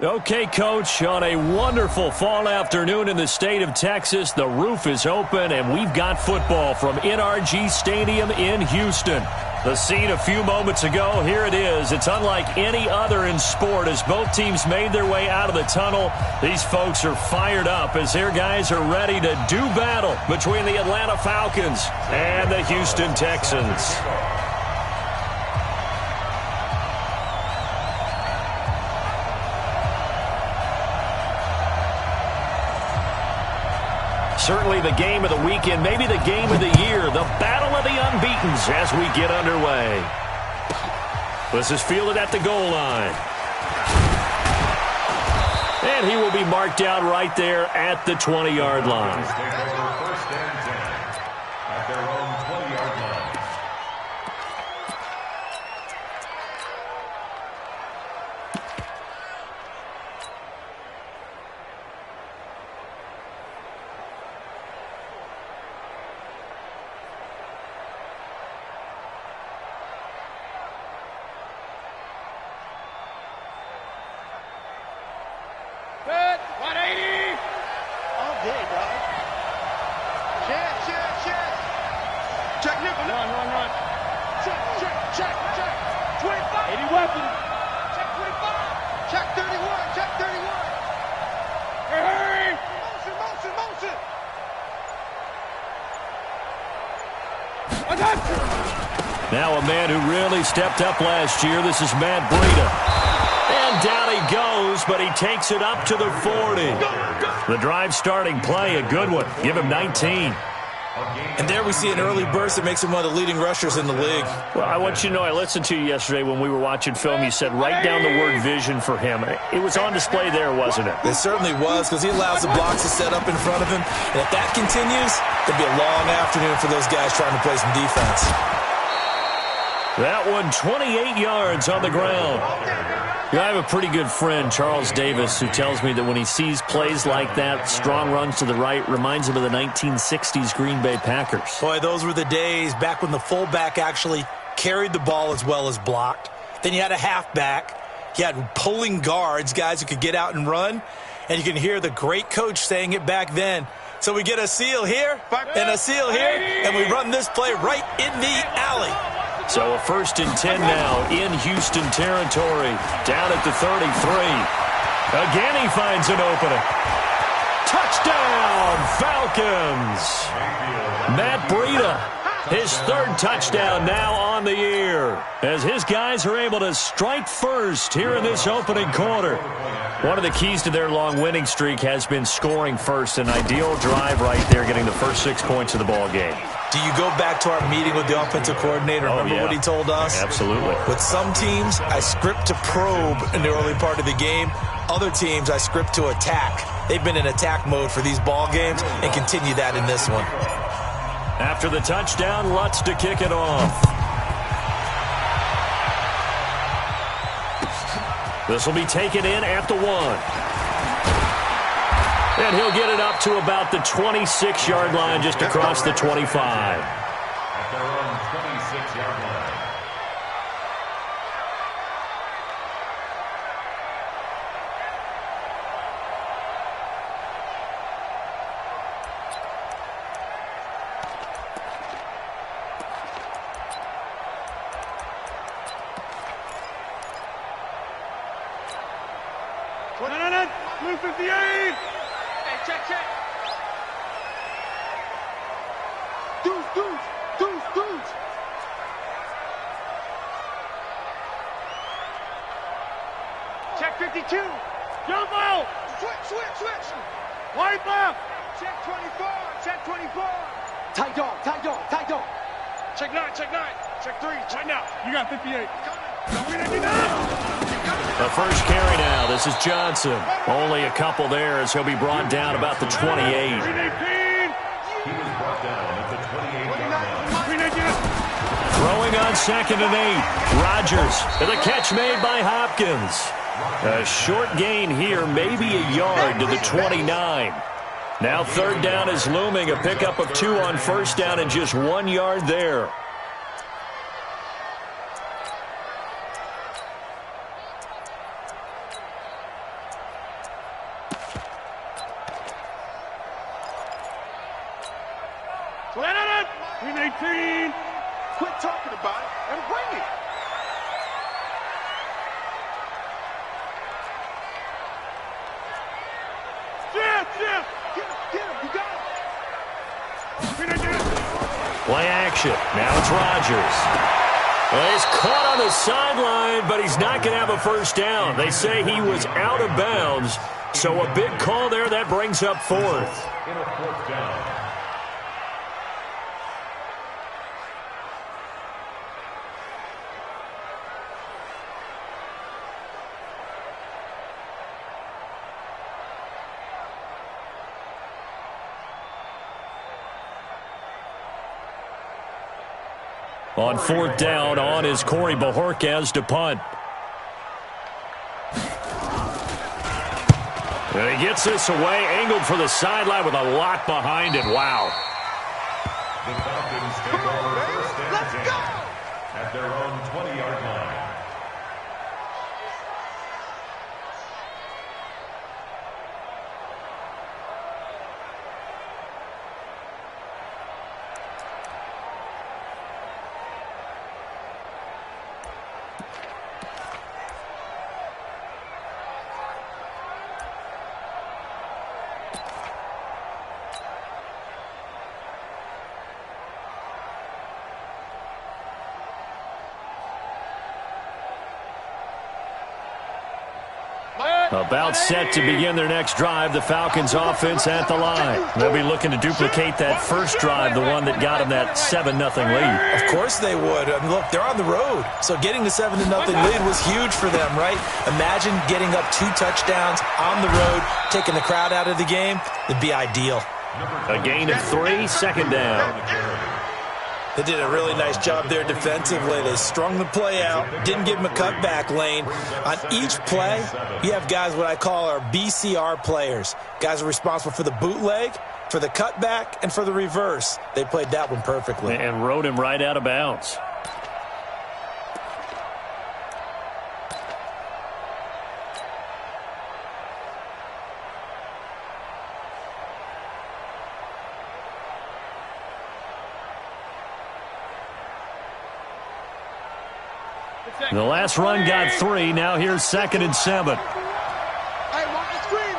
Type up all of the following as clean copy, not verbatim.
Okay, Coach, on a wonderful fall afternoon in the state of Texas, the roof is open, and we've got football from NRG Stadium in Houston. The scene a few moments ago, here it is. It's unlike any other in sport as both teams made their way out of the tunnel. These folks are fired up as their guys are ready to do battle between the Atlanta Falcons and the Houston Texans. Certainly the game of the weekend, maybe the game of the year, the battle of the unbeatens as we get underway. This is fielded at the goal line. And he will be marked down right there at the 20-yard line. First and 10 at their own 20-yard line. Now a man who really stepped up last year. This is Matt Breida. And down he goes, but he takes it up to the 40. The drive starting play, a good one. Give him 19. And there we see an early burst that makes him one of the leading rushers in the league. Well, I want you to know, I listened to you yesterday when we were watching film. You said write down the word vision for him. It was on display there, wasn't it? It certainly was, because he allows the blocks to set up in front of him. And if that continues, it'll be a long afternoon for those guys trying to play some defense. That one, 28 yards on the ground. I have a pretty good friend, Charles Davis, who tells me that when he sees plays like that, strong runs to the right, reminds him of the 1960s Green Bay Packers. Boy, those were the days back when the fullback actually carried the ball as well as blocked. Then you had a halfback. You had pulling guards, guys who could get out and run. And you can hear the great coach saying it back then. So we get a seal here and a seal here, and we run this play right in the alley. So a 1st and 10 now in Houston territory. Down at the 33. Again he finds an opening. Touchdown, Falcons. Matt Breida, his 3rd touchdown now on the year, as his guys are able to strike first here in this opening quarter. One of the keys to their long winning streak has been scoring first. An ideal drive right there, getting the first 6 points of the ball game. Do you go back to our meeting with the offensive coordinator? Remember what he told us? Absolutely. With some teams, I script to probe in the early part of the game. Other teams, I script to attack. They've been in attack mode for these ball games and continue that in this one. After the touchdown, Lutz to kick it off. This will be taken in at the 1. And he'll get it up to about the 26-yard line, just across the 25. At their own 26-yard line. Blue 58! Check. Deuce. Check 52. Jump out. Switch. White left. Check 24. Tight dog. Check 9. Check 3. Check now. You got 58. The first carry now. This is Johnson. Only a couple there as he'll be brought down about the 28. He was brought down at the 28-yard line. Throwing on 2nd and 8. Rodgers. And the catch made by Hopkins. A short gain here, maybe a yard to the 29. Now 3rd down is looming. A pickup of 2 on 1st down and just 1 yard there. 318. Quit talking about it and bring it. Jim. Get him. You got it. Play action. Now it's Rodgers. Well, he's caught on the sideline, but he's not going to have a first down. They say he was out of bounds, so a big call there. That brings up fourth. In a fourth down. On fourth down, on is Corey Bojorquez to punt. And he gets this away, angled for the sideline with a lot behind it. Wow. The Falcons take over first and 10 at their own 20-yard line. About set to begin their next drive, the Falcons offense at the line. They'll be looking to duplicate that first drive, the one that got them that 7-0 lead. Of course they would. I mean, look, they're on the road. So getting the 7-0 lead was huge for them, right? Imagine getting up 2 touchdowns on the road, taking the crowd out of the game. It'd be ideal. A gain of 3, second down. They did a really nice job there defensively. They strung the play out, didn't give them a cutback lane. On each play, you have guys what I call our BCR players. Guys are responsible for the bootleg, for the cutback, and for the reverse. They played that one perfectly. And rode him right out of bounds. The last run got 3. Now here's 2nd and 7. Hey, watch the screen.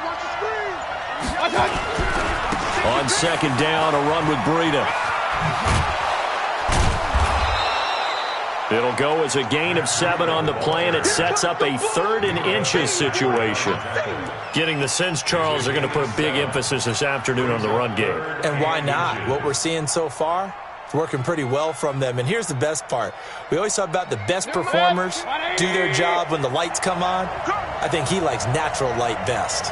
On second down, a run with Breida. It'll go as a gain of 7 on the play, and it sets up a 3rd and inches situation. Getting the sense, Charles, they're going to put a big emphasis this afternoon on the run game. And why not? What we're seeing so far, it's working pretty well from them. And here's the best part. We always talk about the best performers do their job when the lights come on. I think he likes natural light best.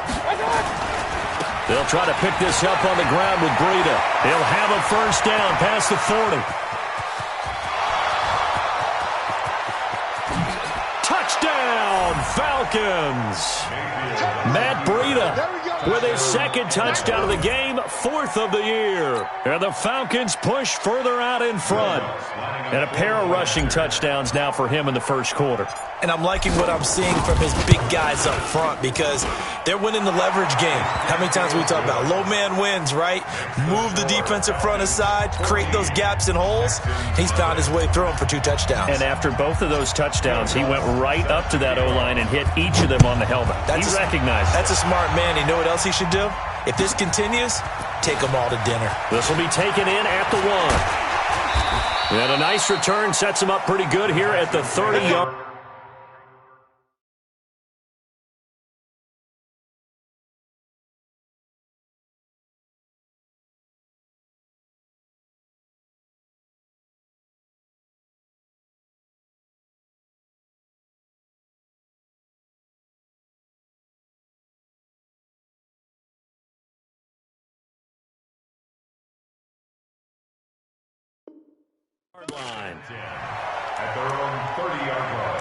They'll try to pick this up on the ground with Breida. He'll have a first down past the 40. Touchdown, Falcons. Matt Breida with his 2nd touchdown of the game, 4th of the year. And the Falcons push further out in front. And a pair of rushing touchdowns now for him in the first quarter. And I'm liking what I'm seeing from his big guys up front because they're winning the leverage game. How many times we talk about low man wins, right? Move the defensive front aside, create those gaps and holes. He's found his way through them for 2 touchdowns. And after both of those touchdowns, he went right up to that O-line and hit each of them on the helmet. He recognized it. That's a smart man. You know what else he should do? If this continues, take them all to dinner. This will be taken in at the 1. And a nice return sets him up pretty good here at the 30-yard. Line. At their own 30-yard line.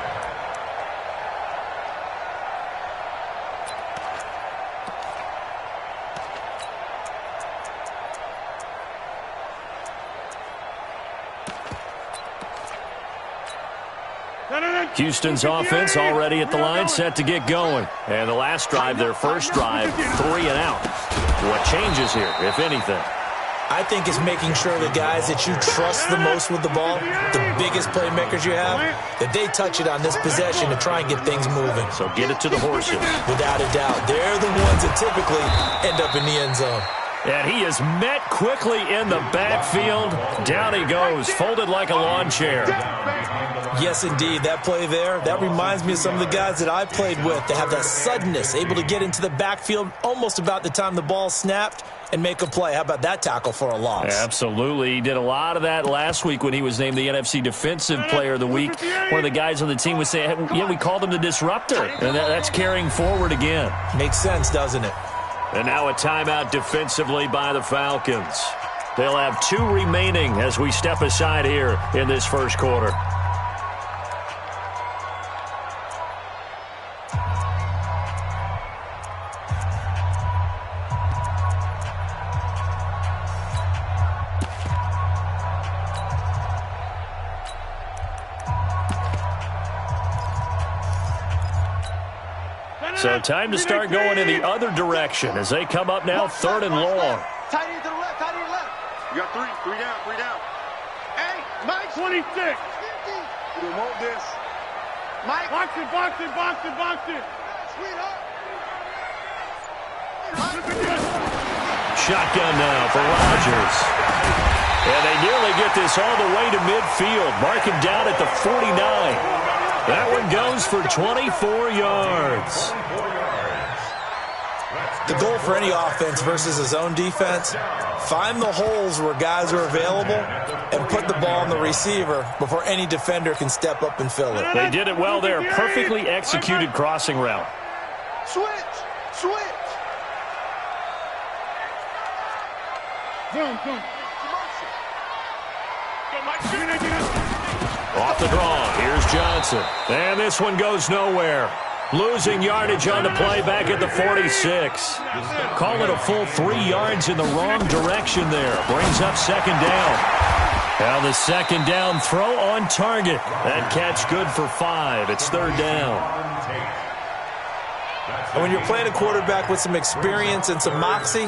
Houston's offense already at the line, set to get going. And the last drive, their first drive, 3 and out. What changes here, if anything? I think it's making sure the guys that you trust the most with the ball, the biggest playmakers you have, that they touch it on this possession to try and get things moving. So get it to the horses. Without a doubt. They're the ones that typically end up in the end zone. And he is met quickly in the backfield. Down he goes, folded like a lawn chair. Yes, indeed. That play there, that reminds me of some of the guys that I played with that have that suddenness, able to get into the backfield almost about the time the ball snapped and make a play. How about that tackle for a loss? Absolutely. He did a lot of that last week when he was named the NFC Defensive Player of the Week. One of the guys on the team would say, yeah, we called him the disruptor. And that's carrying forward again. Makes sense, doesn't it? And now a timeout defensively by the Falcons. They'll have 2 remaining as we step aside here in this first quarter. So time to start going in the other direction as they come up now 3rd and long. Tight end to the left, tight end to the left. You got 3 down. Hey, Mike. 26. You won't this. Mike. Box it. Sweetheart. Shotgun now for Rodgers. And they nearly get this all the way to midfield. Mark him down at the 49. That one goes for 24 yards. The goal for any offense versus his own defense, find the holes where guys are available and put the ball on the receiver before any defender can step up and fill it. They did it well there. Perfectly executed crossing route. Switch. Off the draw, here's Johnson. And this one goes nowhere. Losing yardage on the play back at the 46. Call it a full 3 yards in the wrong direction there. Brings up 2nd down. Now the 2nd down throw on target. That catch good for 5. It's 3rd down. And when you're playing a quarterback with some experience and some moxie,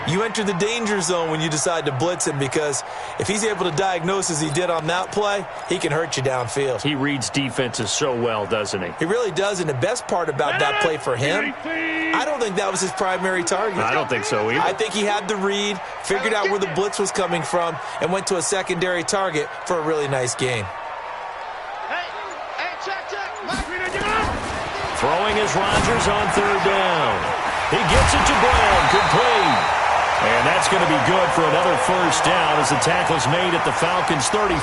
you enter the danger zone when you decide to blitz him, because if he's able to diagnose as he did on that play, he can hurt you downfield. He reads defenses so well, doesn't he? He really does, and the best part about that play for him, I don't think that was his primary target. I don't think so either. I think he had the read, figured out where the blitz was coming from, and went to a secondary target for a really nice gain. Throwing is Rodgers on 3rd down. He gets it to Brown, complete. And that's going to be good for another 1st down as the tackle's made at the Falcons' 35.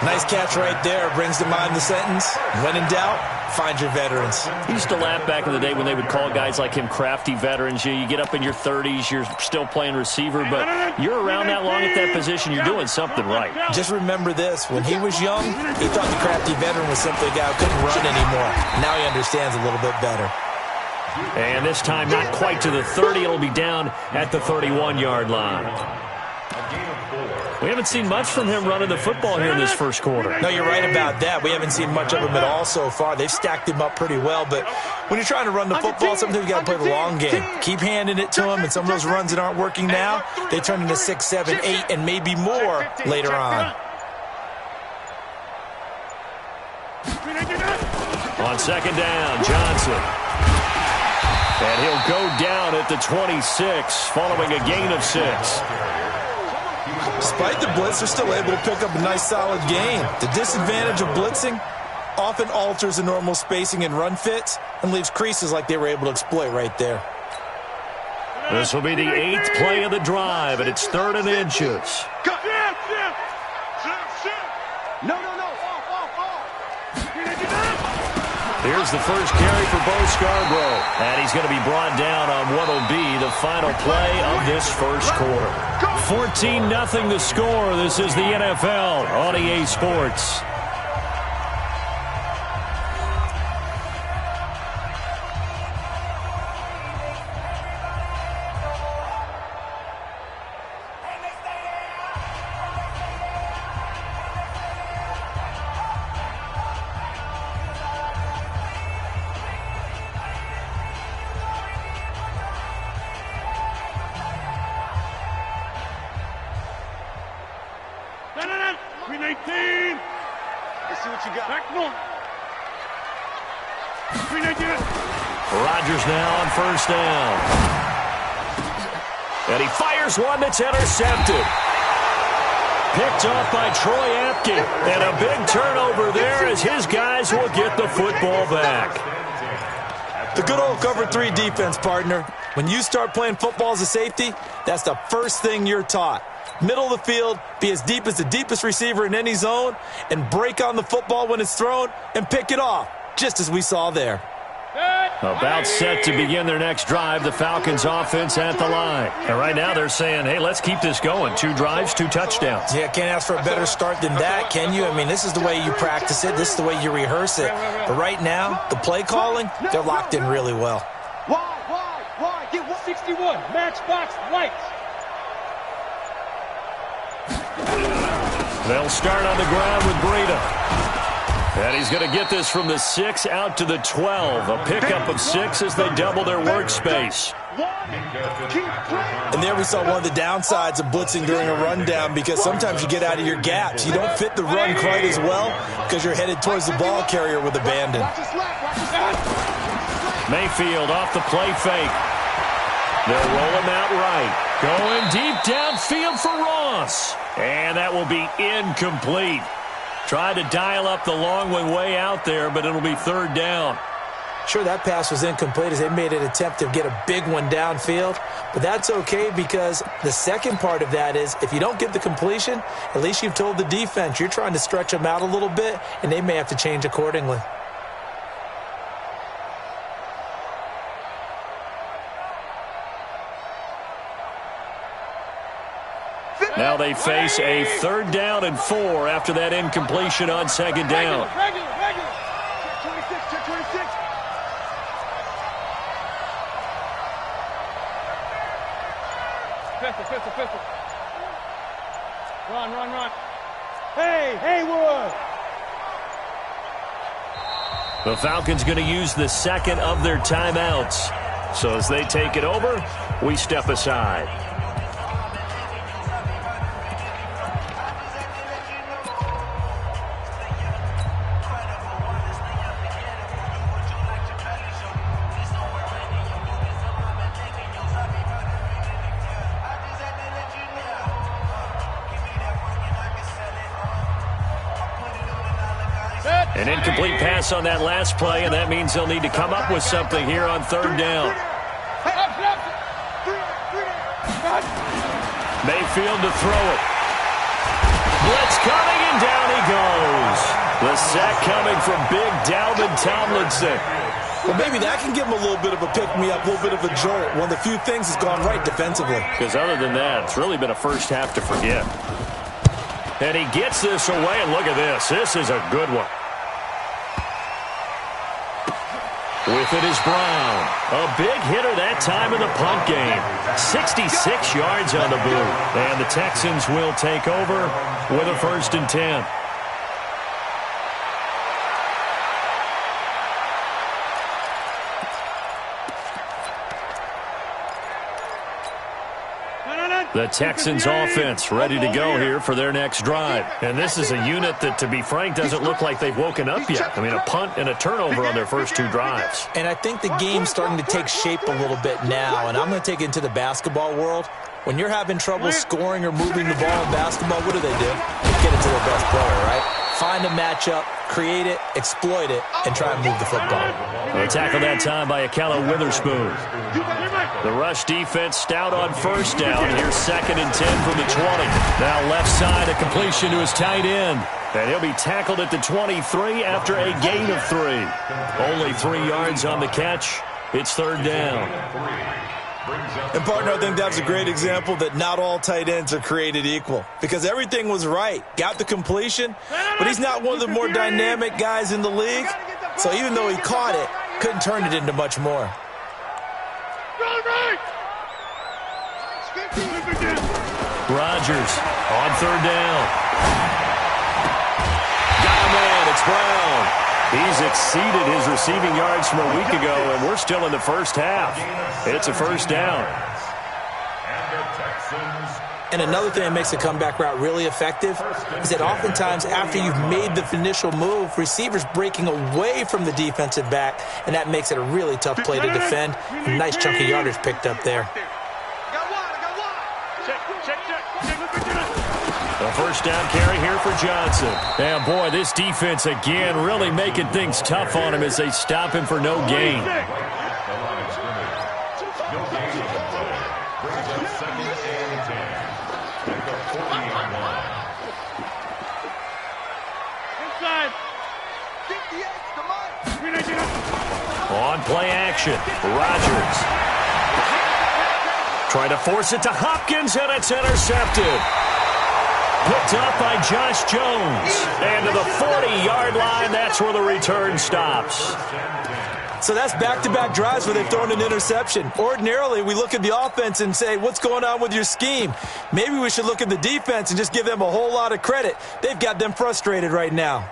Nice catch right there. Brings to mind the sentence, when in doubt, find your veterans. He used to laugh back in the day when they would call guys like him crafty veterans. You get up in your 30s, you're still playing receiver, but you're around that long at that position, you're doing something right. Just remember this. When he was young, he thought the crafty veteran was simply a guy who couldn't run anymore. Now he understands a little bit better. And this time not quite to the 30. It'll be down at the 31-yard line. We haven't seen much from him running the football here in this first quarter. No, you're right about that. We haven't seen much of him at all so far. They've stacked him up pretty well, but when you're trying to run the football, sometimes you got to play the long game. Keep handing it to him, and some of those runs that aren't working now, they turn into 6, 7, 8, and maybe more later on. On 2nd down, Johnson. And he'll go down at the 26 following a gain of 6. Despite the blitz, they're still able to pick up a nice solid gain. The disadvantage of blitzing often alters the normal spacing and run fits and leaves creases like they were able to exploit right there. This will be the 8th play of the drive, and it's 3rd and inches. No. Here's the first carry for Bo Scarborough. And he's going to be brought down on what will be the final play of this first quarter. 14-0 the score. This is the NFL on EA Sports. Green 18. Let's see what you got. Back north. Green 18. Rodgers now on first down. And he fires one that's intercepted. Picked off by Troy Apke. And a big turnover there as his guys will get the football back. The good old cover 3 defense, partner. When you start playing football as a safety, that's the first thing you're taught. Middle of the field, be as deep as the deepest receiver in any zone, and break on the football when it's thrown and pick it off, just as we saw there. About set to begin their next drive, the Falcons offense at the line. And right now they're saying, hey, let's keep this going. 2 drives, 2 touchdowns. Yeah, can't ask for a better start than that, can you? I mean, this is the way you practice it. This is the way you rehearse it. But right now, the play calling, they're locked in really well. Wide, get 161, matchbox lights. They'll start on the ground with Breida. And he's going to get this from the 6 out to the 12. A pickup of 6 as they double their workspace. And there we saw one of the downsides of blitzing during a rundown, because sometimes you get out of your gaps. You don't fit the run quite as well because you're headed towards the ball carrier with abandon. Mayfield off the play fake. They'll roll him out right. Going deep downfield for Ross. And that will be incomplete. Tried to dial up the long one way out there, but it'll be 3rd down. Sure, that pass was incomplete as they made an attempt to get a big one downfield, but that's okay because the second part of that is if you don't get the completion, at least you've told the defense you're trying to stretch them out a little bit, and they may have to change accordingly. Now they face a 3rd down and 4 after that incompletion on 2nd down. Regular. Check 26. Pistol. Run. Hey, Haywood. The Falcons going to use the 2nd of their timeouts. So as they take it over, we step aside. An incomplete pass on that last play, and that means they'll need to come up with something here on 3rd down. Mayfield to throw it. Blitz coming, and down he goes. The sack coming from big Dalvin Tomlinson. Well, maybe that can give him a little bit of a pick-me-up, a little bit of a jolt. One of the few things that's gone right defensively. Because other than that, it's really been a first half to forget. And he gets this away, and look at this. This is a good one. With it is Brown. A big hitter that time in the punt game. 66 yards on the boot. And the Texans will take over with a 1st and 10. The Texans offense ready to go here for their next drive. And this is a unit that, to be frank, doesn't look like they've woken up yet. I mean, a punt and a turnover on their first 2 drives. And I think the game's starting to take shape a little bit now, and I'm going to take it into the basketball world. When you're having trouble scoring or moving the ball in basketball, what do? Get it to their best player, right? Find a matchup, create it, exploit it, and try and move the football. A tackle that time by Akella Witherspoon. The rush defense stout on 1st down. Here's 2nd and 10 from the 20. Now left side, a completion to his tight end. And he'll be tackled at the 23 after a gain of 3. Only 3 yards on the catch. It's 3rd down. And, partner, I think that's a great example that not all tight ends are created equal. Because everything was right. Got the completion, but he's not one of the more dynamic guys in the league. So even though he caught it, couldn't turn it into much more. Rodgers on 3rd down. Got a man, it's Brown. He's exceeded his receiving yards from a week ago, and we're still in the first half. It's a 1st down. And the Texans And another thing that makes a comeback route really effective is that oftentimes after you've made the initial move, receivers breaking away from the defensive back, and that makes it a really tough play to defend. A nice chunk of yardage picked up there. The first down carry here for Johnson. And boy, this defense again really making things tough on him as they stop him for no gain. On play action, Rodgers. Trying to force it to Hopkins, and it's intercepted. Picked up by Josh Jones. And to the 40-yard line, that's where the return stops. So that's back-to-back drives where they've thrown an interception. Ordinarily, we look at the offense and say, what's going on with your scheme? Maybe we should look at the defense and just give them a whole lot of credit. They've got them frustrated right now.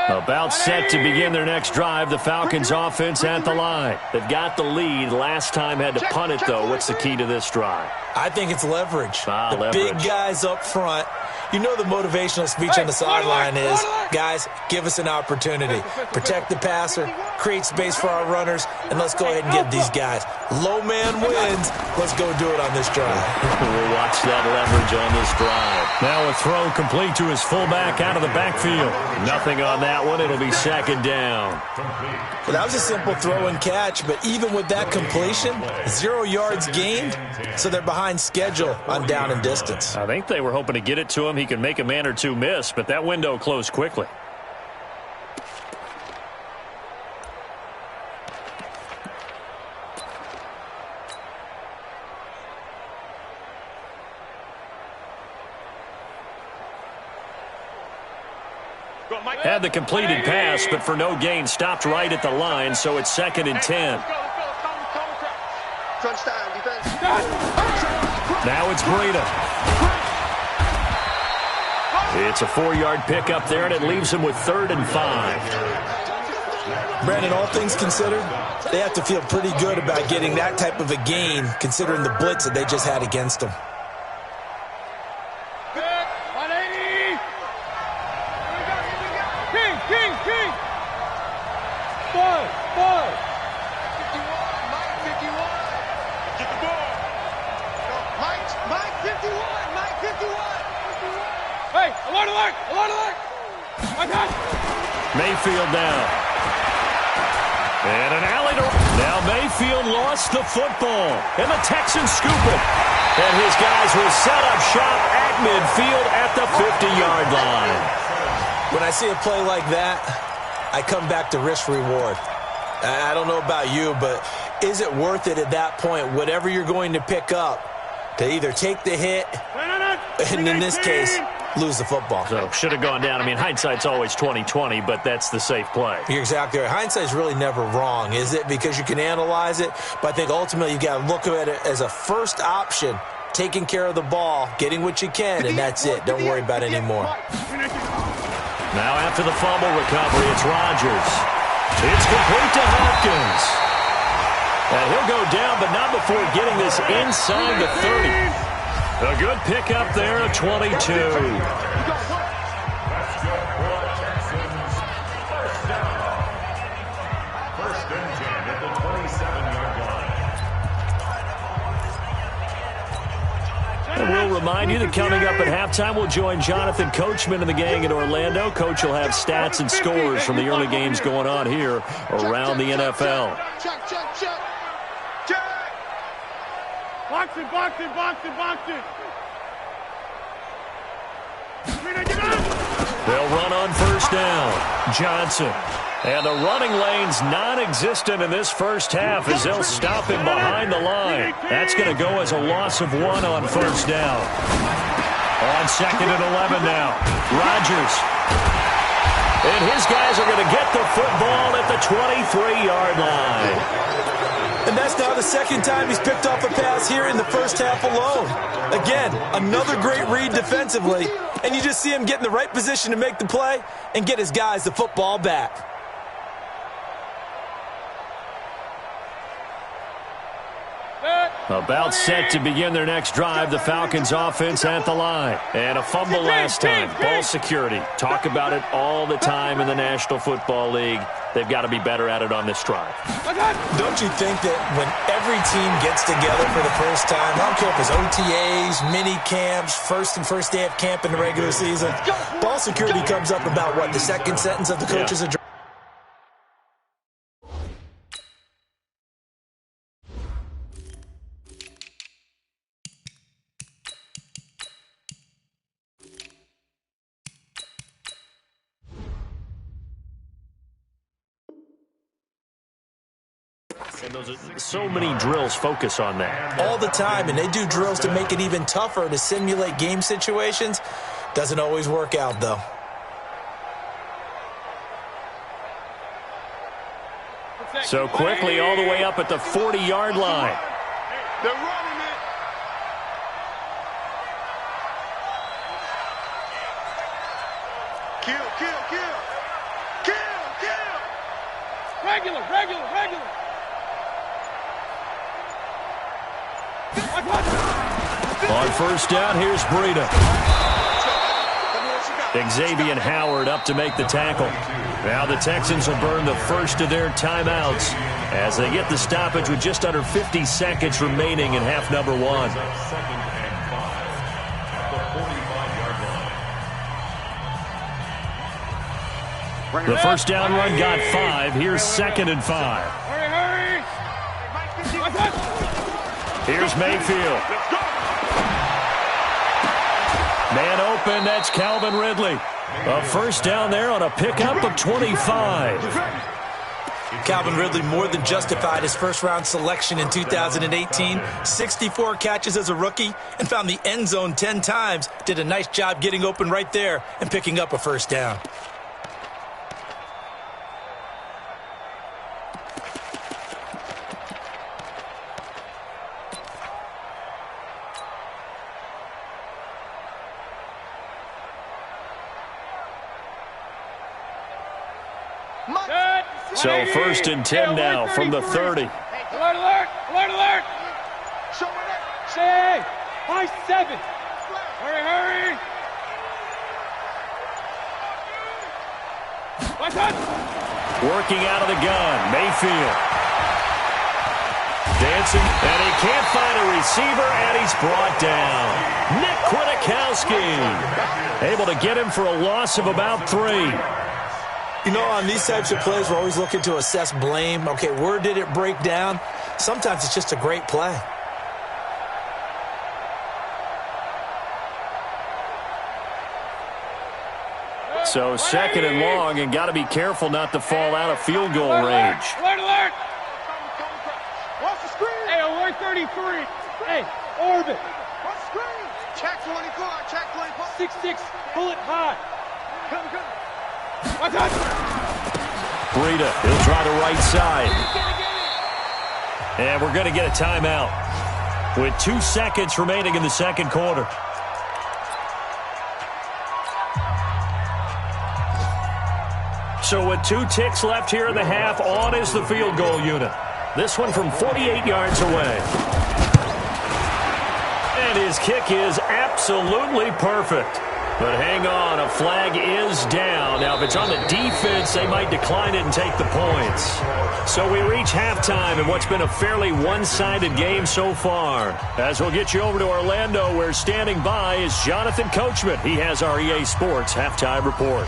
About set to begin their next drive. The Falcons offense at the line. They've got the lead. Last time had to punt it, though. What's the key to this drive? I think it's leverage. The leverage. Big guys up front. You know the motivational speech on the sideline is, guys, give us an opportunity. Protect the passer, create space for our runners, and let's go ahead and get these guys. Low man wins. Let's go do it on this drive. We'll watch that leverage on this drive. Now a throw complete to his fullback out of the backfield. Nothing on that one. It'll be second down. Well, that was a simple throw and catch, but even with that completion, 0 yards gained, so they're behind schedule on down and distance. I think they were hoping to get it to him. He can make a man or two miss, but that window closed quickly. Had the completed pass, but for no gain, stopped right at the line, so it's 2nd and 10. Now it's Breida. It's a 4-yard pickup there, and it leaves him with 3rd and 5. Brandon, all things considered, they have to feel pretty good about getting that type of a gain, considering the blitz that they just had against them. Mayfield down. And an alley to... Now Mayfield lost the football. And the Texans scoop it. And his guys will set up shop at midfield at the 50-yard line. When I see a play like that, I come back to risk-reward. I don't know about you, but is it worth it at that point, whatever you're going to pick up, to either take the hit, and in this case, lose the football? So should have gone down. I mean, hindsight's always 20/20, but that's the safe play. You're exactly right. Hindsight's really never wrong, is it? Because you can analyze it, but I think ultimately you got to look at it as a first option, taking care of the ball, getting what you can, and that's it. Don't worry about it anymore. Now after the fumble recovery, it's Rodgers. It's complete to Hopkins. And he'll go down, but not before getting this inside the 30. A good pickup there at 22. That's good for Texans. First down. 1st and 10 at the 27-yard line. And we'll remind you that coming up at halftime, we'll join Jonathan Coachman and the gang in Orlando. Coach will have stats and scores from the early games going on here around the NFL. Check. Box it. They'll run on first down. Johnson. And the running lane's non-existent in this first half as they'll stop him behind the line. That's going to go as a loss of 1 on first down. On 2nd and 11 now. Rodgers. And his guys are going to get the football at the 23-yard line. And that's now the 2nd time he's picked off a pass here in the first half alone. Again, another great read defensively, and you just see him get in the right position to make the play and get his guys the football back. About set to begin their next drive, the Falcons offense at the line. And a fumble last time. Ball security. Talk about it all the time in the National Football League. They've got to be better at it on this drive. Don't you think that when every team gets together for the first time, I don't care if it's OTAs, mini camps, first day of camp in the regular season, ball security comes up about what, the second sentence of the coach's address? And so many drills focus on that. All the time, and they do drills to make it even tougher to simulate game situations. Doesn't always work out, though. So quickly all the way up at the 40-yard line. They're running it. Kill, kill, kill. Kill, kill. Regular. On first down, here's Breida. Xavier Howard up to make the tackle. Now the Texans will burn the first of their timeouts as they get the stoppage with just under 50 seconds remaining in half number one. Second and 5 at the 45-yard line. The first down run got 5. Here's second and 5. Hurry. Here's Mayfield. Man open, that's Calvin Ridley. A first down there on a pickup of 25. Calvin Ridley more than justified his first-round selection in 2018. 64 catches as a rookie and found the end zone 10 times. Did a nice job getting open right there and picking up a first down. So first and 10 now from the 30. Alert. Say, high 7. Hurry. Working out of the gun, Mayfield. Dancing, and he can't find a receiver, and he's brought down. Nick Kwiatkowski able to get him for a loss of about 3. You know, on these types of plays, we're always looking to assess blame. Okay, where did it break down? Sometimes it's just a great play. So second and long, and got to be careful not to fall out of field goal range. Alert. Watch the screen. Hey, alert 33. Hey, orbit. Watch the screen. Check 24. 6-6. Pull it high. Come. Breida, he'll try the right side. And we're going to get a timeout with 2 seconds remaining in the second quarter. So with 2 ticks left here in the half, on is the field goal unit. This one from 48 yards away. And his kick is absolutely perfect. But hang on, a flag is down. Now, if it's on the defense, they might decline it and take the points. So we reach halftime in what's been a fairly one-sided game so far. As we'll get you over to Orlando, where standing by is Jonathan Coachman. He has our EA Sports halftime report.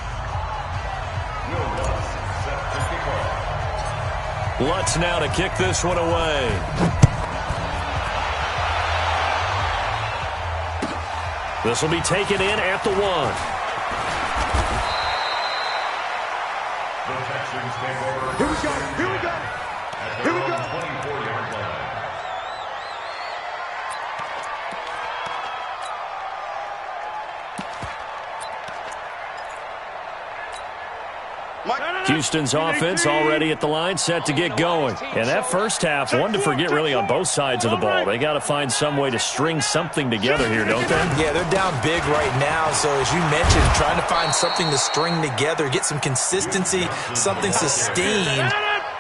Lutz now to kick this one away. This will be taken in at the 1. The Texans take over. Here we go. At their own 24-yard line. Houston's offense already at the line, set to get going. And that first half, one to forget really on both sides of the ball. They got to find some way to string something together here, don't they? Yeah, they're down big right now. So as you mentioned, trying to find something to string together, get some consistency, something sustained.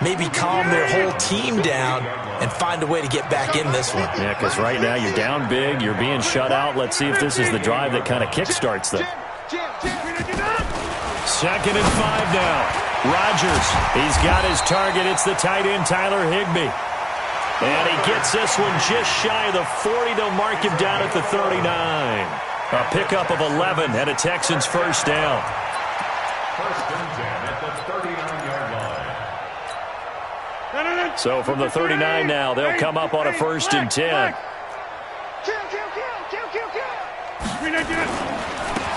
maybe calm their whole team down and find a way to get back in this one. Yeah, because right now you're down big, you're being shut out. Let's see if this is the drive that kind of kickstarts them. 2nd and 5 now. Rodgers, he's got his target. It's the tight end, Tyler Higbee. And he gets this one just shy of the 40. They'll mark him down at the 39. A pickup of 11 and a Texans first down. 1st and 10 at the 39-yard line. So from the 39 now, they'll come up on a 1st and 10.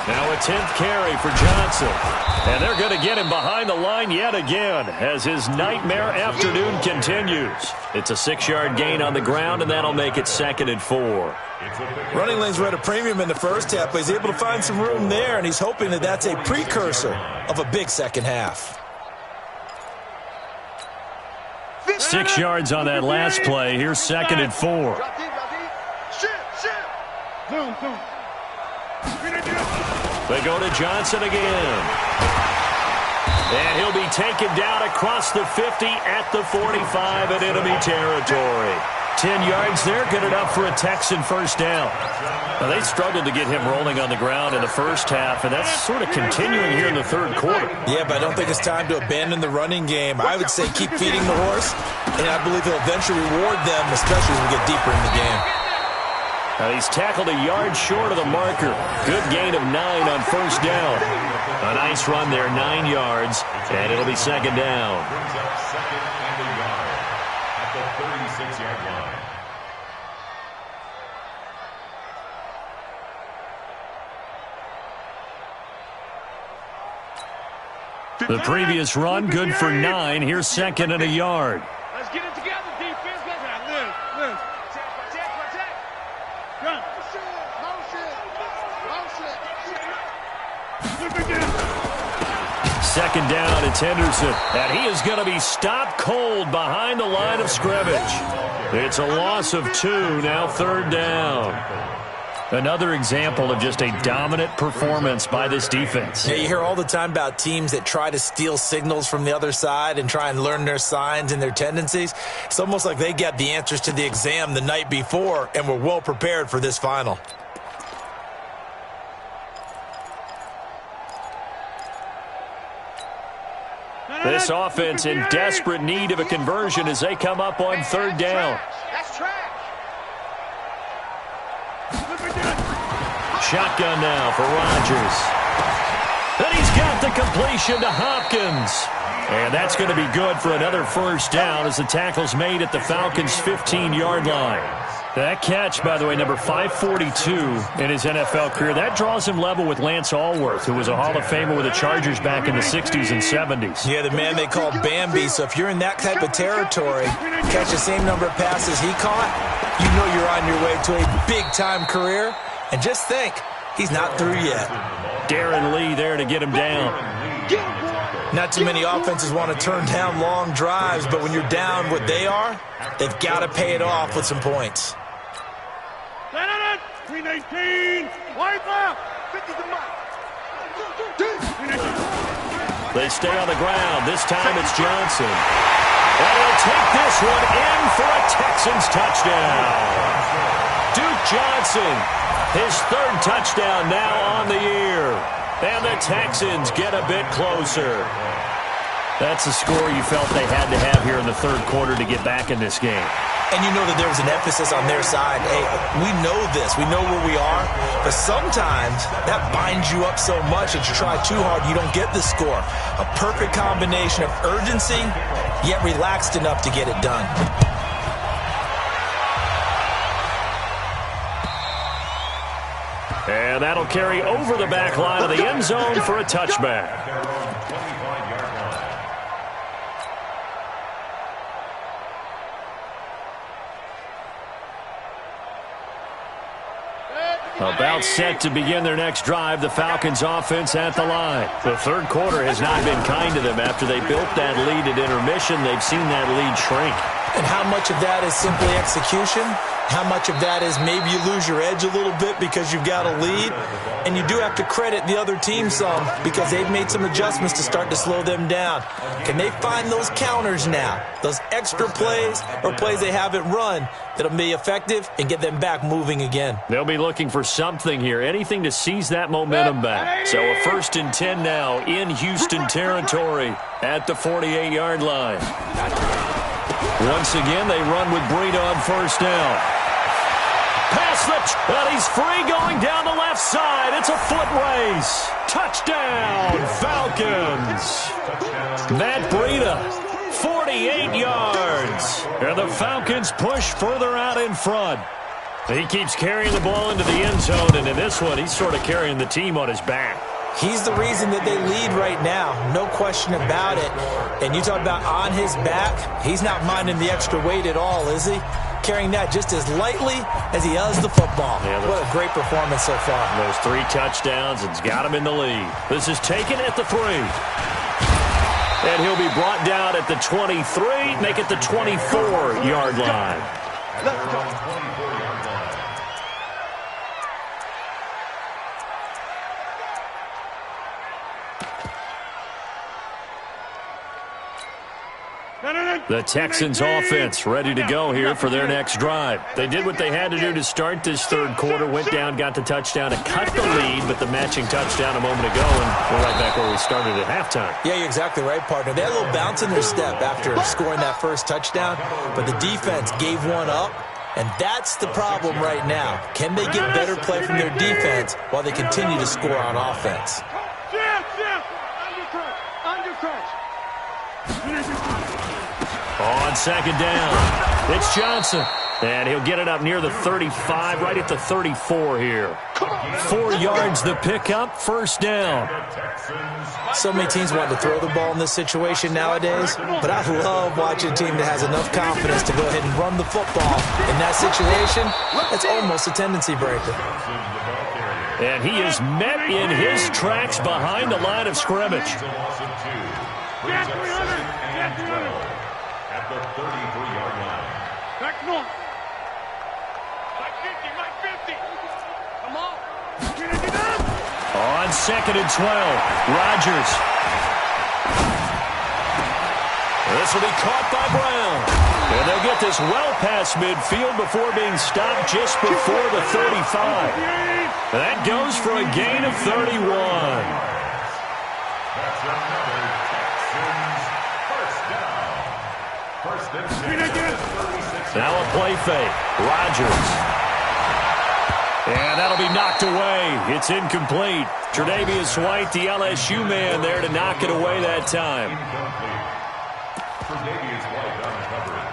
Now a 10th carry for Johnson. And they're going to get him behind the line yet again as his nightmare afternoon continues. It's a 6-yard gain on the ground, and that'll make it 2nd and 4. Running lanes were at a premium in the first half, but he's able to find some room there, and he's hoping that that's a precursor of a big second half. 6 yards on that last play. Here's 2nd and 4. They go to Johnson again. And he'll be taken down across the 50 at the 45 in enemy territory. 10 yards there, good enough for a Texan first down. Now, they struggled to get him rolling on the ground in the first half, and that's sort of continuing here in the 3rd quarter. Yeah, but I don't think it's time to abandon the running game. I would say keep feeding the horse, and I believe he'll eventually reward them, especially as we get deeper in the game. Now he's tackled a yard short of the marker. Good gain of 9 on first down. A nice run there, 9 yards, and it'll be 2nd down. Brings up 2nd and a yard at the 36-yard line. The previous run, good for 9. Here's 2nd and a yard. Let's get it together, defense. Live. Run. Second down, it's Henderson, and he is going to be stopped cold behind the line of scrimmage. It's a loss of 2, now 3rd down. Another example of just a dominant performance by this defense. Yeah, you hear all the time about teams that try to steal signals from the other side and try and learn their signs and their tendencies. It's almost like they got the answers to the exam the night before and were well prepared for this final. This offense in desperate need of a conversion as they come up on 3rd down. That's trash. Shotgun now for Rodgers. And he's got the completion to Hopkins. And that's going to be good for another first down as the tackle's made at the Falcons' 15-yard line. That catch, by the way, number 542 in his NFL career, that draws him level with Lance Allworth, who was a Hall of Famer with the Chargers back in the 60s and 70s. Yeah, the man they call Bambi. So if you're in that type of territory, catch the same number of passes he caught, you know you're on your way to a big-time career. And just think, he's not through yet. Darren Lee there to get him down. Not too many offenses want to turn down long drives, but when you're down what they are, they've got to pay it off with some points. 319, wipe out. 50 to Mike. They stay on the ground. This time it's Johnson. And he'll take this one in for a Texans touchdown. Duke Johnson, his 3rd touchdown now on the year. And the Texans get a bit closer. That's a score you felt they had to have here in the 3rd quarter to get back in this game. And you know that there was an emphasis on their side. Hey, we know this. We know where we are. But sometimes that binds you up so much that you try too hard, you don't get the score. A perfect combination of urgency, yet relaxed enough to get it done. And that'll carry over the back line of the end zone for a touchback. About set to begin their next drive, the Falcons offense at the line. The 3rd quarter has not been kind to them. After they built that lead at intermission, they've seen that lead shrink. And how much of that is simply execution? How much of that is maybe you lose your edge a little bit because you've got a lead? And you do have to credit the other team some because they've made some adjustments to start to slow them down. Can they find those counters now, those extra plays or plays they haven't run that'll be effective and get them back moving again? They'll be looking for something here, anything to seize that momentum back. So a 1st and 10 now in Houston territory at the 48-yard line. Once again, they run with Breida on 1st down. Pass but he's free going down the left side. It's a foot race. Touchdown, Falcons. Matt Breida, 48 yards. And the Falcons push further out in front. He keeps carrying the ball into the end zone, and in this one, he's sort of carrying the team on his back. He's the reason that they lead right now, no question about it. And you talk about on his back, he's not minding the extra weight at all, is he? Carrying that just as lightly as he does the football. Yeah, what a great performance so far. Those 3 touchdowns, it's got him in the lead. This is taken at the 3. And he'll be brought down at the 23, make it the 24-yard line. Let's go. 24-yard line. The Texans offense ready to go here for their next drive. They did what they had to do to start this 3rd quarter, went down, got the touchdown to cut the lead, but the matching touchdown a moment ago, and we're right back where we started at halftime. Yeah, you're exactly right, partner. They had a little bounce in their step after scoring that first touchdown, but the defense gave one up, and that's the problem right now. Can they get better play from their defense while they continue to score on offense? On 2nd down, it's Johnson. And he'll get it up near the 35, right at the 34 here. 4 yards the pickup, 1st down. So many teams want to throw the ball in this situation nowadays, but I love watching a team that has enough confidence to go ahead and run the football. In that situation, it's almost a tendency breaker. And he is met in his tracks behind the line of scrimmage. At the 33-yard line. Back north. Mike 50, Mike 50. Come on. On 2nd and 12, Rodgers. This will be caught by Brown. And they'll get this well past midfield before being stopped just before the 35. That goes for a gain of 31. That's another Texans first down. First and 10. Now a play fake. Rodgers. And that'll be knocked away. It's incomplete. Tre'Davious White, the LSU man, there to knock it away that time. Incomplete. Tre'Davious White on coverage.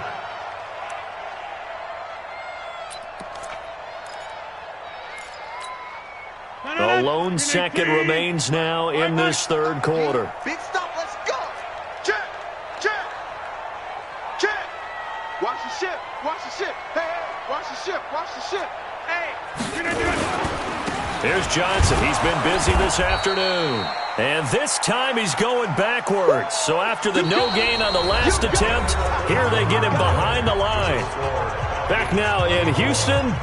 A lone second remains now in this 3rd quarter. Big stop, let's go. Check, check, check. Watch the ship, watch the ship. Hey, hey, watch the ship, watch the ship. Hey, Here's Johnson. He's been busy this afternoon. And this time he's going backwards. So after the no gain on the last attempt, here they get him behind the line. Back now in Houston,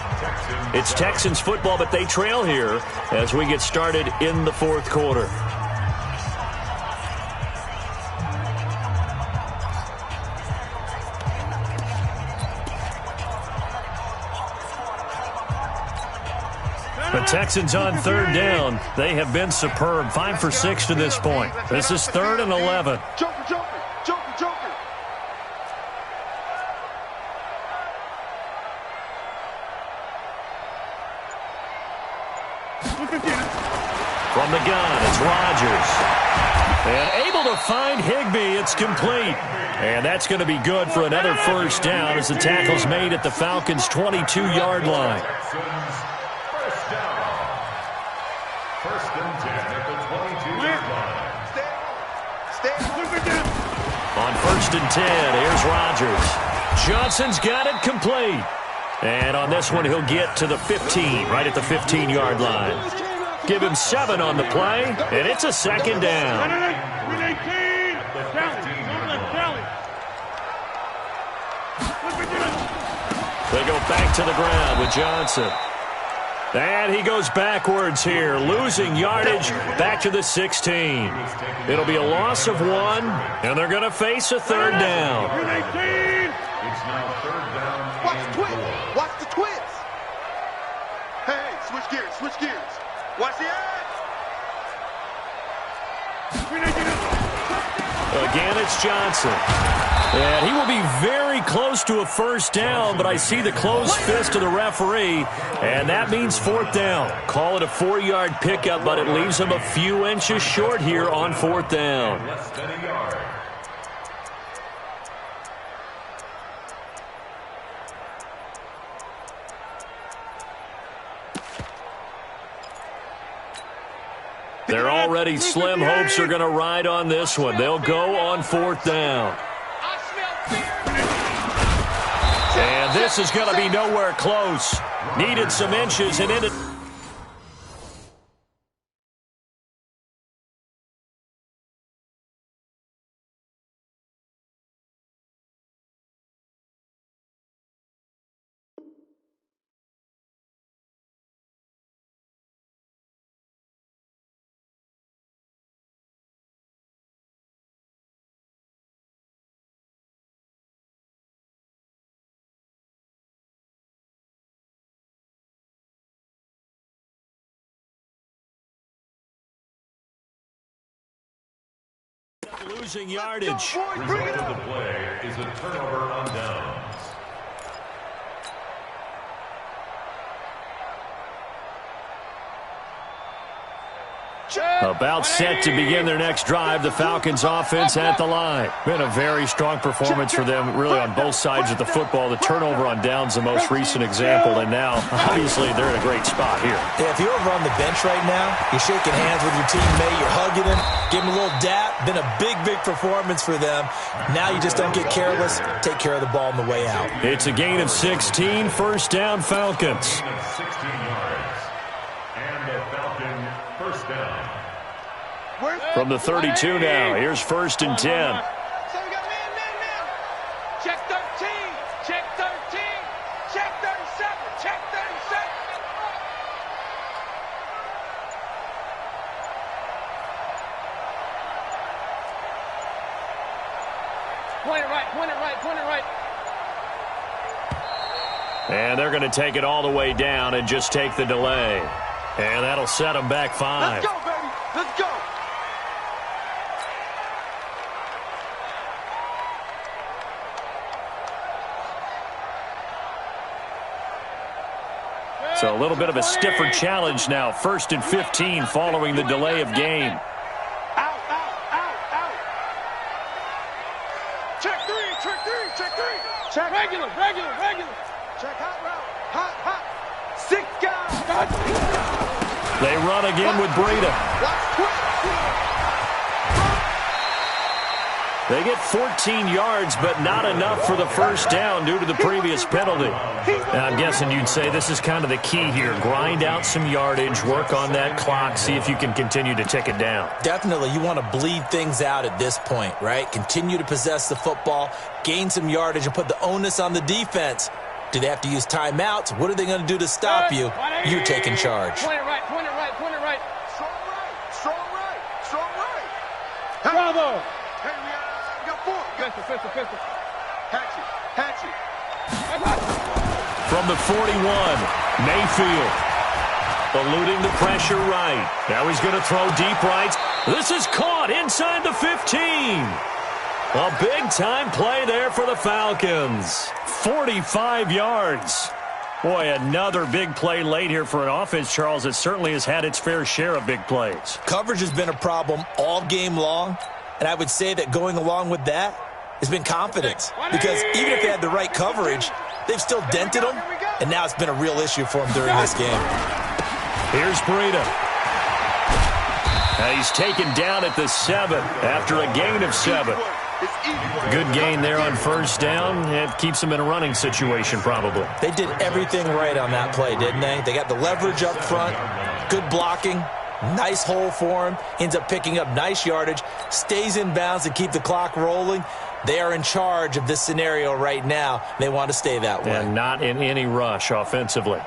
it's Texans football, but they trail here as we get started in the 4th quarter. The Texans on 3rd down. They have been superb. 5 for 6 to this point. This is 3rd and 11. Joker, joker, joker, joker. From the gun, it's Rodgers. And able to find Higbee. It's complete. And that's going to be good for another 1st down as the tackle's made at the Falcons' 22-yard line. First down. First and 10 at the 22-yard line. Stay. On 1st and 10, here's Rodgers. Johnson's got it complete. And on this one, he'll get to the 15, right at the 15-yard line. Give him 7 on the play, and it's a 2nd down. They go back to the ground with Johnson. And he goes backwards here, losing yardage back to the 16. It'll be a loss of 1, and they're going to face a third down. It's now third down. Watch the twins. Watch the twins. Hey, switch gears. Switch gears. Watch the edge. Again, it's Johnson. And he will be very close to a first down, but I see the closed fist of the referee, and that means fourth down. Call it a 4-yard pickup, but it leaves him a few inches short here on fourth down. Less than a yard. They're already slim hopes are going to ride on this one. They'll go on fourth down. And this is going to be nowhere close. Needed some inches and ended. Losing yardage. Result of the play is a turnover on downs. About set to begin their next drive, the Falcons offense at the line. Been a very strong performance for them, really on both sides of the football. The turnover on downs, the most recent example, and now, obviously, they're in a great spot here. Yeah, if you're over on the bench right now, you're shaking hands with your teammate, you're hugging him, give him a little dap. Been a big, big performance for them. Now you just don't get careless. Take care of the ball on the way out. It's a gain of 16, first down Falcons. 16 yards. And the Falcon first down. From the 32 now, here's first and 10. So we got man. Check 13. Check 13. Check 37. Check 37. Point it right. Point it right. Point it right. And they're going to take it all the way down and just take the delay. And that'll set them back 5. Let's go, baby. Let's go. So a little bit of a stiffer challenge now. First and 15 following the delay of game. Out. Check 3. Check 3. Check 3. Check regular. Check hot route. Hot. 6 guys. They run again with Breida. Watch twins. They get 14 yards, but not enough for the first down due to the previous penalty. Now, I'm guessing you'd say this is kind of the key here. Grind out some yardage, work on that clock, see if you can continue to tick it down. Definitely, you want to bleed things out at this point, right? Continue to possess the football, gain some yardage, and put the onus on the defense. Do they have to use timeouts? What are they going to do to stop you? You're taking charge. Point it right. Strong right. Bravo. Hey, we got 4. Pistol. Hatchet. From the 41, Mayfield. Eluding the pressure right. Now he's going to throw deep right. This is caught inside the 15. A big-time play there for the Falcons. 45 yards. Boy, another big play late here for an offense, Charles, that certainly has had its fair share of big plays. Coverage has been a problem all game long, and I would say that going along with that has been confidence. Because even if they had the right coverage, they've still dented them, and now it's been a real issue for them during this game. Here's Breida. And he's taken down at the 7 after a gain of 7. Good gain there on first down. It keeps them in a running situation probably. They did everything right on that play, didn't they? They got the leverage up front, good blocking, nice hole for him, ends up picking up nice yardage, stays in bounds to keep the clock rolling. They are in charge of this scenario right now. They want to stay that way. And not in any rush offensively.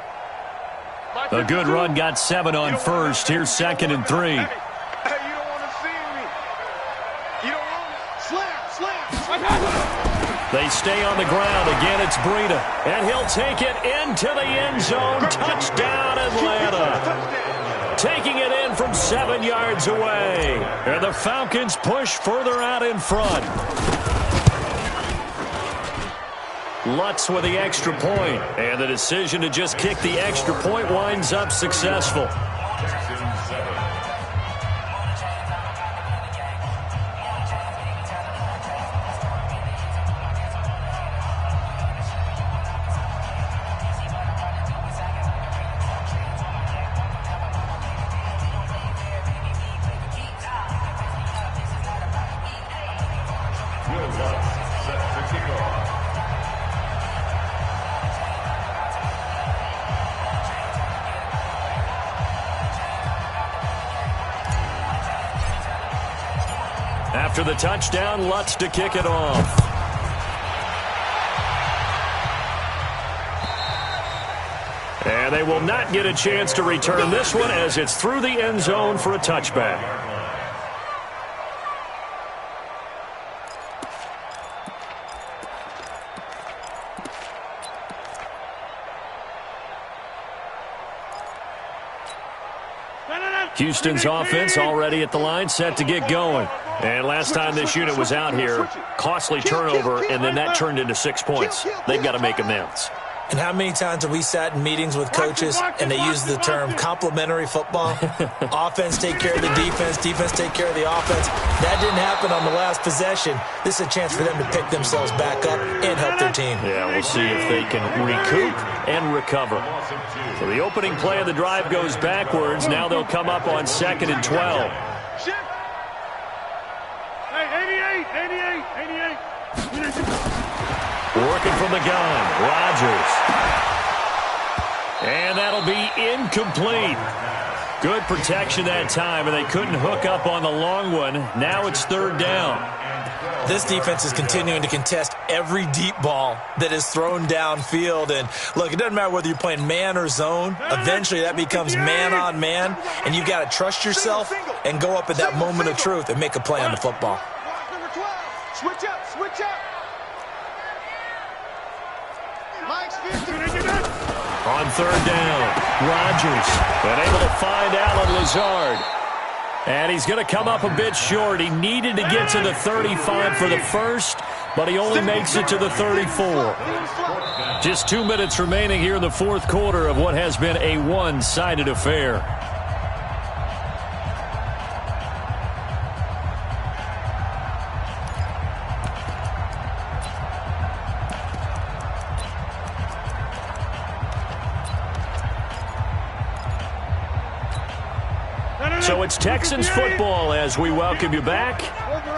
A good run got 7 on first. Here's 2nd and 3. Hey, you don't want to see me. You don't want to. Slam. They stay on the ground. Again, it's Breida. And he'll take it into the end zone. Touchdown, Atlanta. Taking it in from 7 yards away. And the Falcons push further out in front. Lutz with the extra point. And the decision to just kick the extra point winds up successful. After the touchdown, Lutz to kick it off. And they will not get a chance to return this one as it's through the end zone for a touchback. Houston's offense already at the line, set to get going. And last time this unit was out here, costly turnover, and then that turned into 6 points. They've got to make amends. And how many times have we sat in meetings with coaches and they use the term complementary football? Offense take care of the defense, defense take care of the offense. That didn't happen on the last possession. This is a chance for them to pick themselves back up and help their team. Yeah, we'll see if they can recoup and recover. So the opening play of the drive goes backwards. Now they'll come up on 2nd and 12. Hey, 88. Working from the gun, Rodgers. And that'll be incomplete. Good protection that time, and they couldn't hook up on the long one. Now it's 3rd down. This defense is continuing to contest every deep ball that is thrown downfield. And, look, it doesn't matter whether you're playing man or zone. Eventually that becomes man on man, and you've got to trust yourself and go up at that moment of truth and make a play on the football. Switch up, switch up. On 3rd down, Rodgers been able to find Allen Lazard. And he's going to come up a bit short. He needed to get to the 35 for the first, but he only makes it to the 34. Just 2 minutes remaining here in the 4th quarter of what has been a one-sided affair. So it's Texans football as we welcome you back.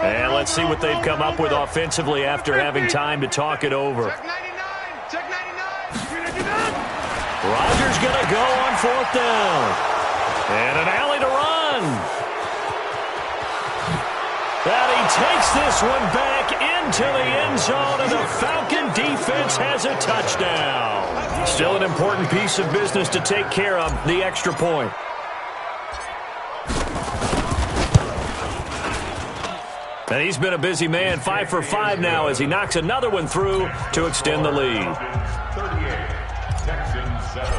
And let's see what they've come up with offensively after having time to talk it over. Check 99. Rodgers going to go on 4th down. And an alley to run. And he takes this one back into the end zone, and the Falcon defense has a touchdown. Still an important piece of business to take care of, the extra point. And he's been a busy man, 5 for 5 now as he knocks another one through to extend the lead. 38, Texans 7.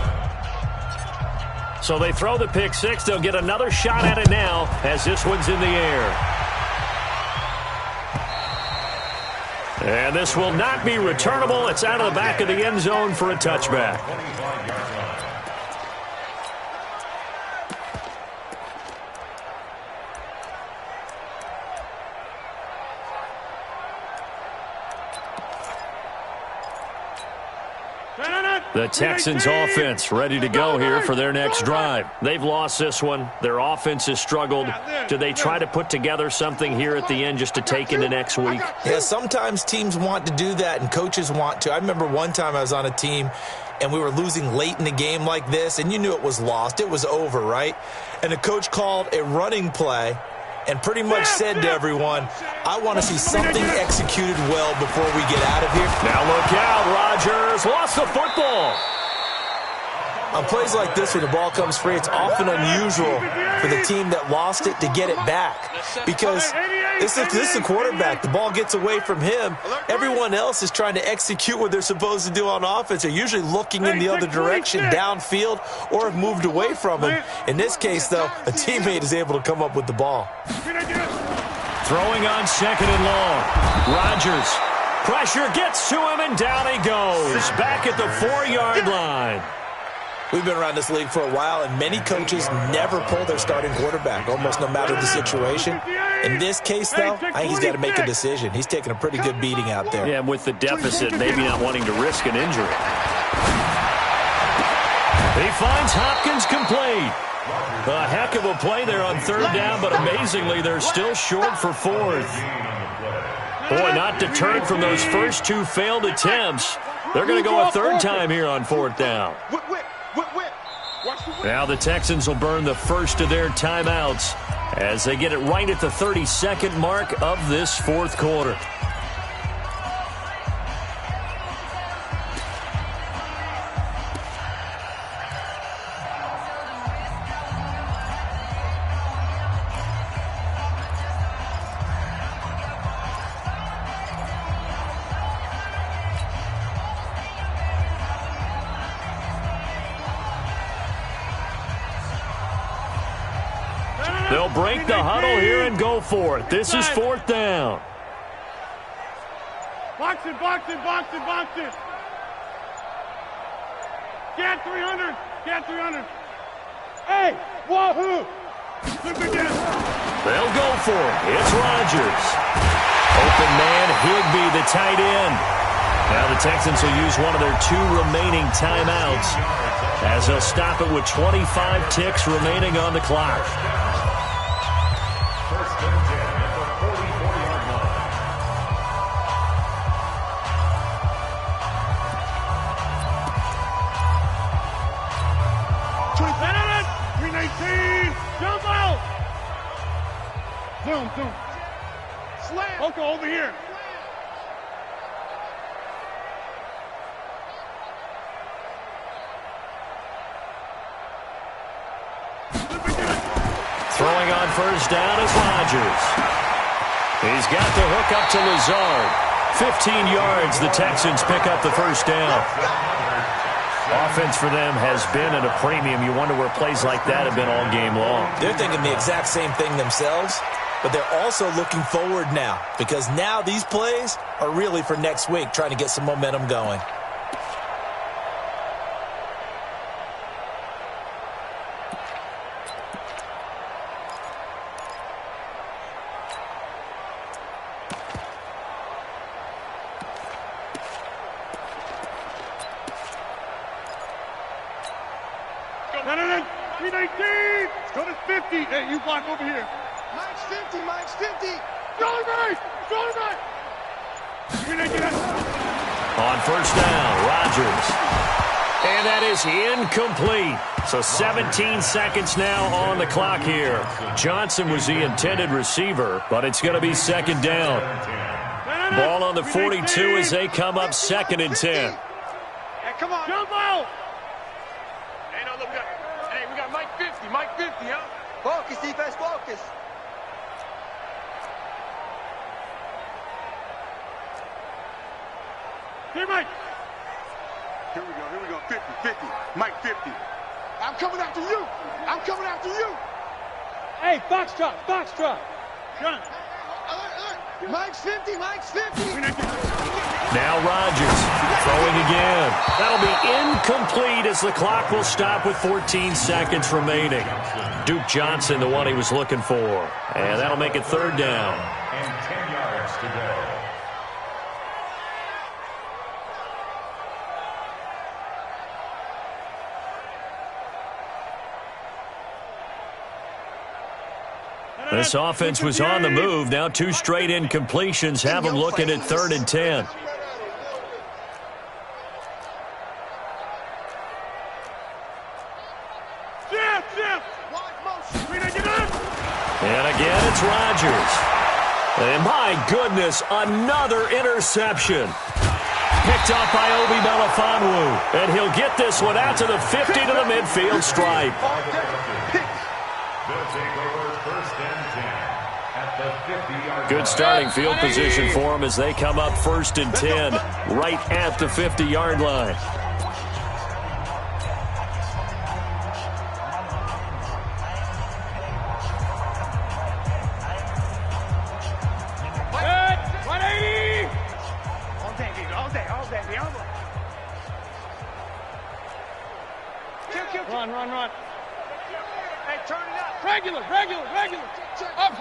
So they throw the pick six. They'll get another shot at it now as this one's in the air. And this will not be returnable. It's out of the back of the end zone for a touchback. The Texans offense ready to go here for their next drive. They've lost this one. Their offense has struggled. Do they try to put together something here at the end just to take into next week? Yeah, sometimes teams want to do that and coaches want to. I remember one time I was on a team and we were losing late in the game like this, and you knew it was lost. It was over, right? And the coach called a running play, and pretty much said to everyone, I want to see something executed well before we get out of here. Now look out, Rodgers lost the football. On plays like this, when the ball comes free, it's often unusual for the team that lost it to get it back. Because this is the quarterback. The ball gets away from him. Everyone else is trying to execute what they're supposed to do on offense. They're usually looking in the other direction, downfield, or have moved away from him. In this case, though, a teammate is able to come up with the ball. Throwing on 2nd and long. Rodgers. Pressure gets to him, and down he goes. Back at the 4-yard line. We've been around this league for a while, and many coaches never pull their starting quarterback, almost no matter the situation. In this case, though, I think he's got to make a decision. He's taking a pretty good beating out there. Yeah, and with the deficit, maybe not wanting to risk an injury. He finds Hopkins complete. A heck of a play there on 3rd down, but amazingly, they're still short for 4th. Boy, not deterred from those first 2 failed attempts. They're going to go a 3rd time here on 4th down. Now the Texans will burn the first of their timeouts as they get it right at the 32nd mark of this 4th quarter. They'll break the huddle here and go for it. This is 4th down. Box it, box it, box it, box it. Get 300, get 300. Hey, wahoo! They'll go for it. It's Rodgers. Open man, Higbee, the tight end. Now the Texans will use one of their 2 remaining timeouts as they'll stop it with 25 ticks remaining on the clock. Zoom, zoom. Slam. Okay, over here. Throwing on 1st down is Rodgers. He's got the hook up to Lazard. 15 yards, the Texans pick up the 1st down. Offense for them has been at a premium. You wonder where plays like that have been all game long. They're thinking the exact same thing themselves, but they're also looking forward now because now these plays are really for next week, trying to get some momentum going. Go to 50. Hey, you block over here. Mike's 50, Mike's 50. Shoulder right, shoulder right. On 1st down, Rodgers. And that is incomplete. So 17 seconds now on the clock here. Johnson was the intended receiver, but it's going to be 2nd down. Ball on the 42 as they come up 2nd and 10. Hey, come on. Jump out. Hey, no, look, we got Mike 50, Mike 50, huh? Focus, defense, focus. Here, Mike. Here we go. 50, 50. Mike 50. I'm coming after you. I'm coming after you. Hey, foxtrot. Shut up. Mike's 50, Mike's 50. Now Rodgers throwing again. That'll be incomplete as the clock will stop with 14 seconds remaining. Duke Johnson, the one he was looking for. And that'll make it 3rd down. And 10 yards to go. This offense was on the move. Now 2 straight incompletions have them looking at 3rd and 10. And again, it's Rodgers. And my goodness, another interception. Picked off by Obi Melifonwu. And he'll get this one out to the 50 to the midfield stripe. Good starting field position for them as they come up 1st and 10 right at the 50-yard line. Run. Hey, turn it up. Regular. Up.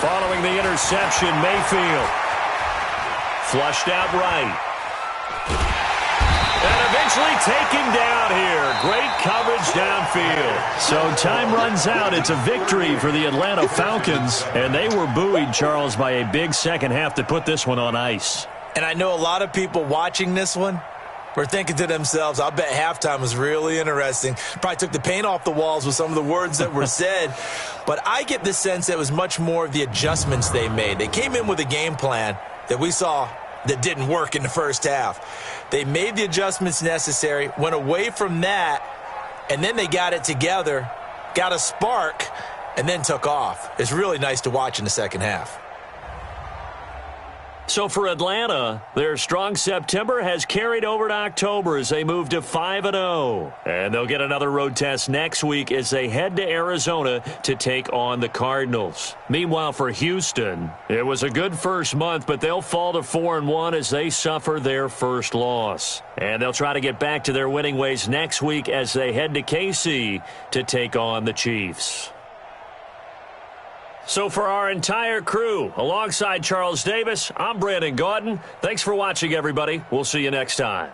Following the interception, Mayfield. Flushed out right. And eventually taken down here. Great coverage downfield. So time runs out. It's a victory for the Atlanta Falcons. And they were buoyed, Charles, by a big second half to put this one on ice. And I know a lot of people watching this one were thinking to themselves, I'll bet halftime was really interesting. Probably took the paint off the walls with some of the words that were said. But I get the sense that it was much more of the adjustments they made. They came in with a game plan that we saw that didn't work in the first half. They made the adjustments necessary, went away from that, and then they got it together, got a spark, and then took off. It's really nice to watch in the second half. So for Atlanta, their strong September has carried over to October as they move to 5-0. And they'll get another road test next week as they head to Arizona to take on the Cardinals. Meanwhile, for Houston, it was a good first month, but they'll fall to 4-1 as they suffer their first loss. And they'll try to get back to their winning ways next week as they head to KC to take on the Chiefs. So for our entire crew, alongside Charles Davis, I'm Brandon Gaudin. Thanks for watching, everybody. We'll see you next time.